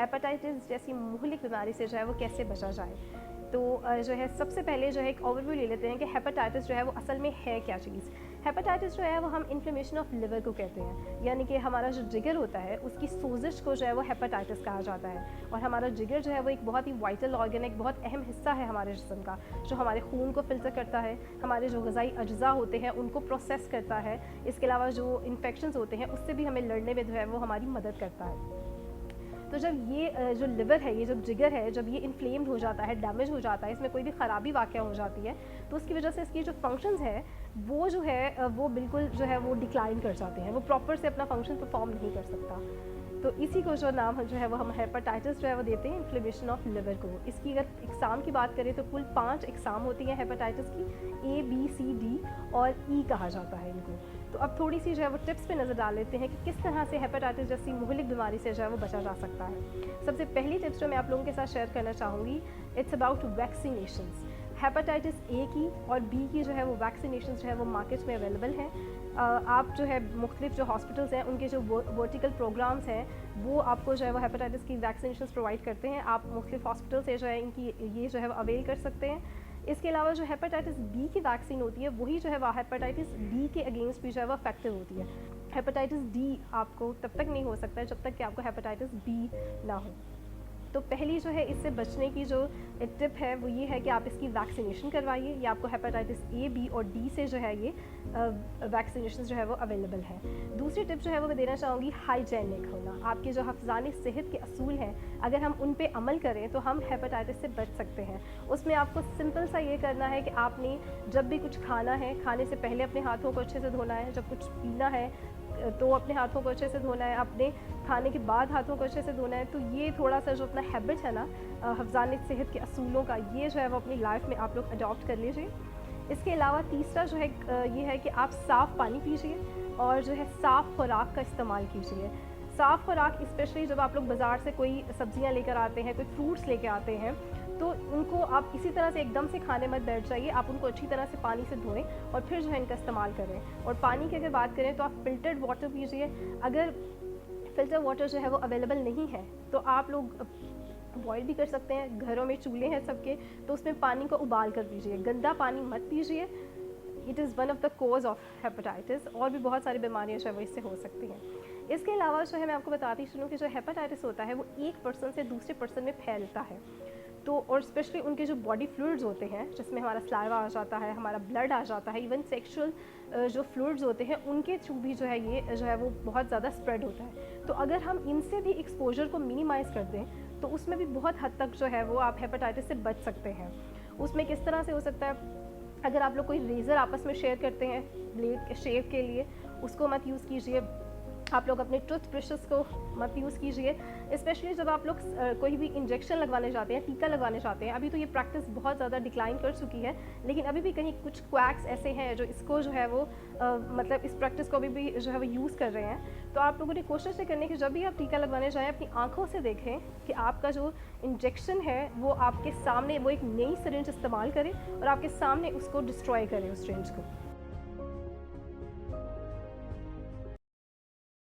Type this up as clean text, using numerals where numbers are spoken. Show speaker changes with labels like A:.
A: Hepatitis जैसी मुहलिक बीमारी से जो है वो कैसे बचा जाए। तो जो है सबसे पहले जो है एक ओवरव्यू ले लेते हैं कि हेपेटाइटिस जो है वो असल में है क्या चीज़। हेपेटाइटिस जो है वो हम इन्फ्लेमेशन ऑफ लिवर को कहते हैं, यानी कि हमारा जो जिगर होता है उसकी सोजिश को जो है वो हेपेटाइटिस कहा जाता है। और हमारा जिगर जो है वो एक बहुत ही वाइटल ऑर्गन, एक बहुत अहम हिस्सा है हमारे जिस्म का, जो हमारे खून को फिल्टर करता है, हमारे जो ग़िज़ाई अज्जा होते हैं उनको प्रोसेस करता है। इसके अलावा जो इन्फेक्शंस होते हैं उससे भी हमें लड़ने में जो है वो हमारी मदद करता है। तो जब ये जो लिवर है, ये जब जिगर है, जब ये इन्फ्लेम्ड हो जाता है, डैमेज हो जाता है, इसमें कोई भी ख़राबी वाक़या हो जाती है, तो उसकी वजह से इसकी जो फंक्शंस है वो जो है वो बिल्कुल जो है वो डिक्लाइन कर जाते हैं, वो प्रॉपर से अपना फंक्शन परफॉर्म नहीं कर सकता। तो इसी को जो नाम जो है वो हम हेपेटाइटिस जो है वो देते हैं इन्फ्लेमेशन ऑफ लिवर को। इसकी अगर एग्ज़ाम की बात करें तो कुल 5 एग्ज़ाम होती हैं हेपेटाइटिस की, A, B, C, D और E कहा जाता है इनको। तो अब थोड़ी सी जो है वो टिप्स पे नज़र डाल लेते हैं कि किस तरह से हेपेटाइटिस जैसी मुहलिक बीमारी से जो है वो बचा जा सकता है। सबसे पहली टिप्स जो मैं आप लोगों के साथ शेयर करना चाहूँगी, it's about vaccinations. Hepatitis A की और B की जो है वो वैक्सीनेशन जो है वो मार्केट में अवेलेबल हैं। आप जो है मुख्तलिफ जो हॉस्पिटल्स हैं उनके जो वर्टिकल प्रोग्राम्स हैं वो आपको जो है वो हेपेटाइटिस की वैक्सीनेशन प्रोवाइड करते हैं। आप मुख्तलिफ हॉस्पिटल से जो है इनकी ये जो है वो अवेल कर सकते हैं। इसके अलावा जो हेपेटाइटिस B की वैक्सीन होती है वही जो है वो हेपेटाइटिस D के अगेंस्ट भी जो है वो इफेक्टिव होती है। हेपेटाइटिस D आपको तब तक नहीं हो सकता है जब तक कि आपको हेपेटाइटिस B ना हो। तो पहली जो है इससे बचने की जो टिप है वो ये है कि आप इसकी वैक्सीनेशन करवाइए। ये आपको हेपेटाइटिस A, B और D से जो है ये वैक्सीनेशन जो है वो अवेलेबल है। दूसरी टिप जो है वो मैं देना चाहूँगी, हाइजेनिक होना। आपके जो हफ्ज़ानी सेहत के असूल हैं अगर हम उन पे अमल करें तो हम हेपेटाइटिस से बच सकते हैं। उसमें आपको सिंपल सा ये करना है कि आपने जब भी कुछ खाना है, खाने से पहले अपने हाथों को अच्छे से धोना है। जब कुछ पीना है तो अपने हाथों को अच्छे से धोना है, अपने खाने के बाद हाथों को अच्छे से धोना है। तो ये थोड़ा सा जो अपना हैबिट है ना हफ्ज़ानी सेहत के असूलों का, ये जो है वो अपनी लाइफ में आप लोग अडॉप्ट कर लीजिए। इसके अलावा तीसरा जो है ये है कि आप साफ़ पानी पीजिए और जो है साफ़ खुराक का इस्तेमाल कीजिए। साफ़ खुराक स्पेशली जब आप लोग बाज़ार से कोई सब्ज़ियाँ लेकर आते हैं, कोई फ्रूट्स लेके आते हैं, तो उनको आप इसी तरह से एकदम से खाने मत बैठ जाइए। आप उनको अच्छी तरह से पानी से धोएं और फिर जो है इनका इस्तेमाल करें। और पानी की अगर बात करें तो आप फ़िल्टर्ड वाटर पीजिए। अगर फ़िल्टर वाटर जो है वो अवेलेबल नहीं है तो आप लोग अवॉइड भी कर सकते हैं। घरों में चूल्हे हैं सबके, तो उसमें पानी को उबाल कर पीजिए, गंदा पानी मत पीजिए। It is one of the cause of hepatitis. और भी बहुत सारी बीमारियाँ जो है वो इससे हो सकती हैं। इसके अलावा जो है मैं आपको बताती चलूँ कि जो हेपेटाइटिस होता है वो एक पर्सन से दूसरे पर्सन में फैलता है। तो और स्पेशली उनके जो बॉडी फ्लूइड्स होते हैं जिसमें हमारा स्लाइवा आ जाता है, हमारा ब्लड आ जाता है, इवन सेक्सुअल जो फ्लूइड्स होते हैं उनके थ्रू भी जो है ये जो है वो बहुत ज़्यादा स्प्रेड होता है। तो अगर हम इनसे भी एक्सपोजर को मिनिमाइज़ कर दें तो उसमें भी बहुत हद तक जो है वो आप हेपेटाइटिस से बच सकते हैं। उसमें किस तरह से हो सकता है, अगर आप लोग कोई रेज़र आपस में शेयर करते हैं ब्लेड शेव के लिए, उसको मत यूज़ कीजिए। आप लोग अपने टूथब्रशेस को मत यूज़ कीजिए, स्पेशली जब आप लोग कोई भी इंजेक्शन लगवाने जाते हैं, टीका लगवाने जाते हैं। अभी तो ये प्रैक्टिस बहुत ज़्यादा डिक्लाइन कर चुकी है, लेकिन अभी भी कहीं कुछ क्वैक्स ऐसे हैं जो इसको जो है वो मतलब इस प्रैक्टिस को अभी भी जो है वो यूज़ कर रहे हैं। तो आप लोगों ने कोशिश ये करनी है कि जब भी आप टीका लगवाने जाएँ अपनी आँखों से देखें कि आपका जो इंजेक्शन है वो आपके सामने, वो एक नई सिरिंज इस्तेमाल करें और आपके सामने उसको डिस्ट्रॉय करें उस सिरिंज को।